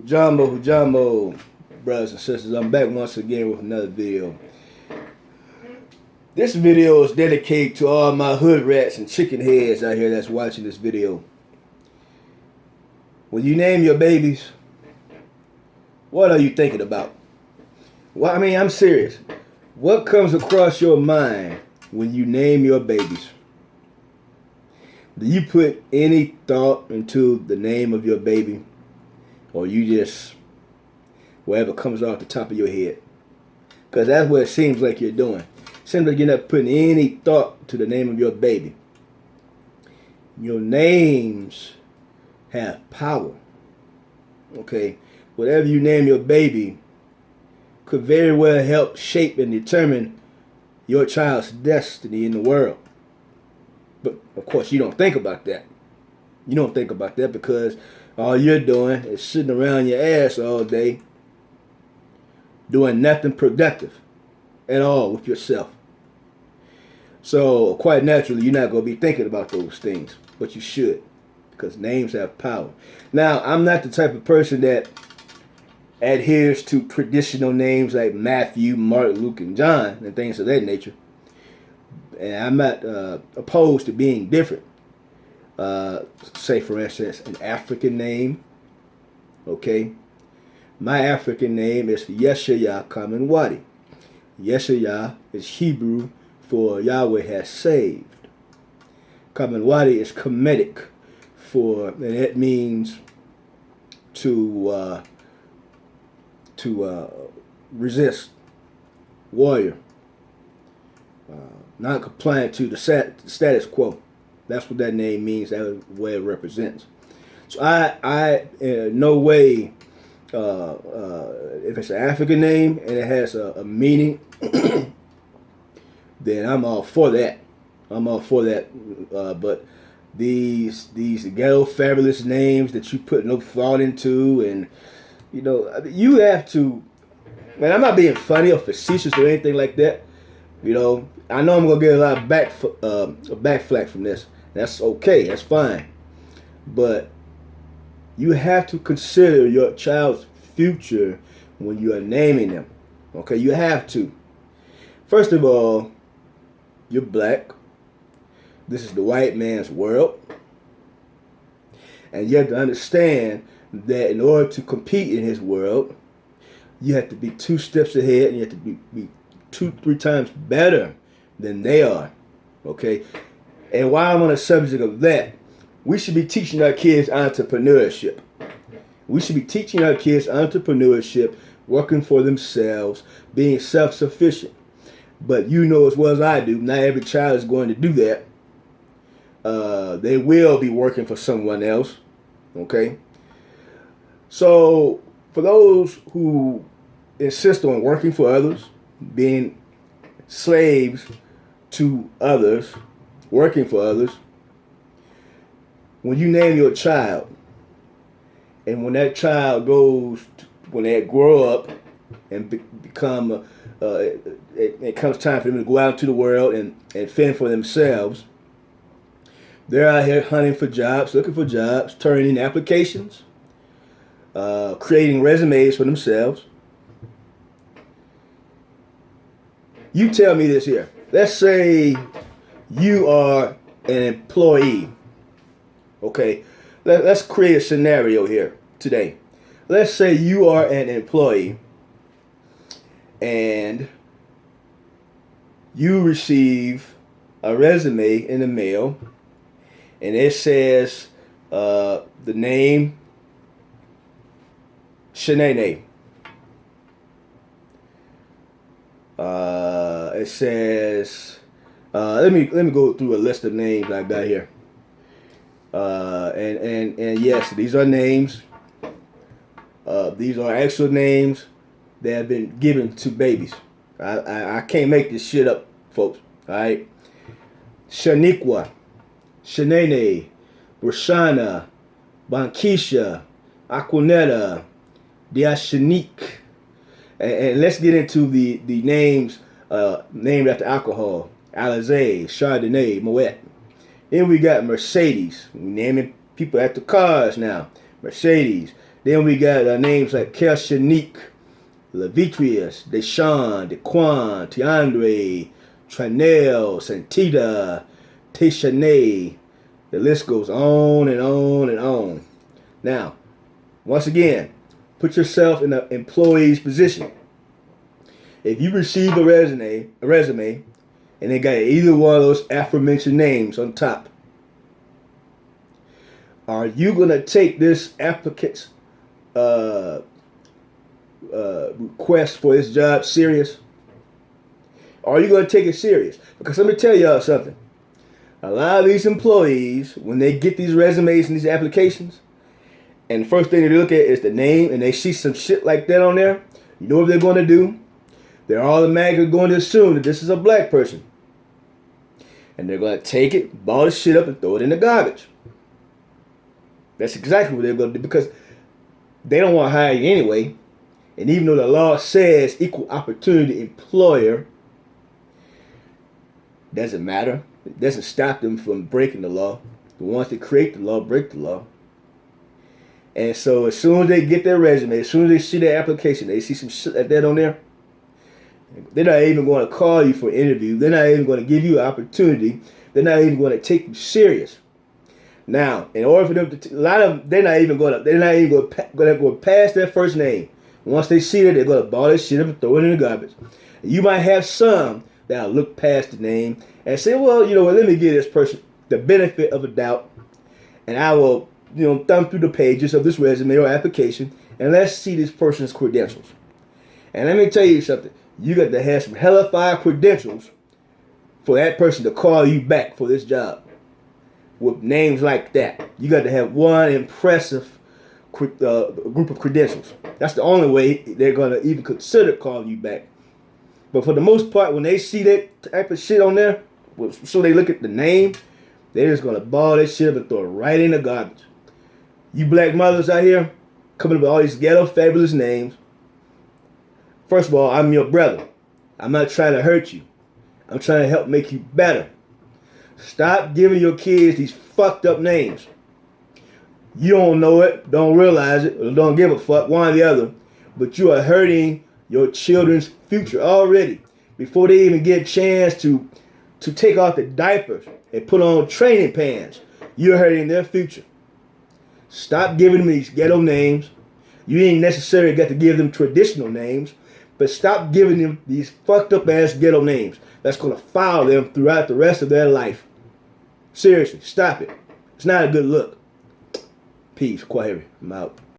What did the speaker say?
Hujambo, brothers and sisters. I'm back once again with another video. This video is dedicated to all my hood rats and chicken heads out here that's watching this video. When you name your babies, what are you thinking about? Well, I mean, I'm serious. What comes across your mind when you name your babies? Do you put any thought into the name of your baby? Or you just, whatever comes off the top of your head? Because that's what it seems like you're doing. It seems like you're not putting any thought to the name of your baby. Your names have power. Okay? Whatever you name your baby could very well help shape and determine your child's destiny in the world. But, of course, you don't think about that. You don't think about that because all you're doing is sitting around your ass all day doing nothing productive at all with yourself. So quite naturally, you're not going to be thinking about those things, but you should, because names have power. Now, I'm not the type of person that adheres to traditional names like Matthew, Mark, Luke, and John, and things of that nature. And I'm not opposed to being different. Say, for instance, an African name. Okay, my African name is Yeshaya Kamenwadi. Yeshaya is Hebrew for Yahweh has saved. Kamenwadi is Kemetic and it means to resist, warrior, not compliant to the status quo. That's what that name means. That's what it represents. So I in no way, if it's an African name and it has a meaning, then I'm all for that. I'm all for that. But these ghetto fabulous names that you put no thought into, and you have to. Man, I'm not being funny or facetious or anything like that. I know I'm gonna get a lot of backflack from this. That's okay. That's fine. But you have to consider your child's future when you are naming them. Okay, you have to. First of all, you're black. This is the white man's world. And you have to understand that in order to compete in his world, you have to be 2 steps ahead and you have to be 2-3 times better than they are. Okay? And while I'm on the subject of that, we should be teaching our kids entrepreneurship. We should be teaching our kids entrepreneurship, working for themselves, being self-sufficient. But you know as well as I do, not every child is going to do that. They will be working for someone else. Okay? So, for those who insist on working for others, being slaves to others, working for others, when you name your child, and when that child when they grow up and become, it comes time for them to go out into the world and fend for themselves, they're out here hunting for jobs, looking for jobs, turning in applications, creating resumes for themselves. You tell me this here. Let's say you are an employee. Okay, let's create a scenario here today. Let's say you are an employee and you receive a resume in the mail and it says the name Shanae. It says, let me go through a list of names I got here. And yes, these are names. These are actual names that have been given to babies. I can't make this shit up, folks. All right. Shaniqua, Shanae, Rashana, Bankisha, Aquanetta, Diashanique. And let's get into the names named after alcohol. Alizé, Chardonnay, Moet. Then we got Mercedes. We're naming people after cars now. Mercedes, Then we got names like Kelshanique, Lavitrius, Deshaun, Dequan, Tiandre, Tranel, Santita, Tishane. The list goes on and on and on. Now, once again, put yourself in an employee's position. If you receive a resume, and they got either one of those aforementioned names on top, are you gonna take this applicant's request for this job serious? Are you gonna take it serious? Because let me tell y'all something. A lot of these employees, when they get these resumes and these applications, and the first thing they look at is the name, and they see some shit like that on there, you know what they're going to do? They're automatically going to assume that this is a black person. And they're going to take it, ball the shit up, and throw it in the garbage. That's exactly what they're going to do, because they don't want to hire you anyway. And even though the law says equal opportunity employer, doesn't matter. It doesn't stop them from breaking the law. The ones that create the law break the law. And so as soon as they get their resume, as soon as they see their application, they see some shit like that on there, they're not even going to call you for an interview. They're not even going to give you an opportunity. They're not even going to take you serious. Now, in order for them to, a lot of them, they're not even going to go past their first name. Once they see that, they're going to ball this shit up and throw it in the garbage. And you might have some that'll look past the name and say, well, you know what, let me give this person the benefit of a doubt, and I will, thumb through the pages of this resume or application, and let's see this person's credentials. And let me tell you something. You got to have some hellified credentials for that person to call you back for this job. With names like that, you got to have one impressive group of credentials. That's the only way they're going to even consider calling you back. But for the most part, when they see that type of shit on there, so they look at the name, they're just going to ball that shit up and throw it right in the garbage. You black mothers out here coming up with all these ghetto fabulous names. First of all, I'm your brother. I'm not trying to hurt you. I'm trying to help make you better. Stop giving your kids these fucked up names. You don't know it, don't realize it, or don't give a fuck, one or the other, but you are hurting your children's future already before they even get a chance to take off the diapers and put on training pants. You're hurting their future. Stop giving them these ghetto names. You ain't necessarily got to give them traditional names, but stop giving them these fucked up ass ghetto names that's going to follow them throughout the rest of their life. Seriously, stop it. It's not a good look. Peace. Quaheri. I'm out.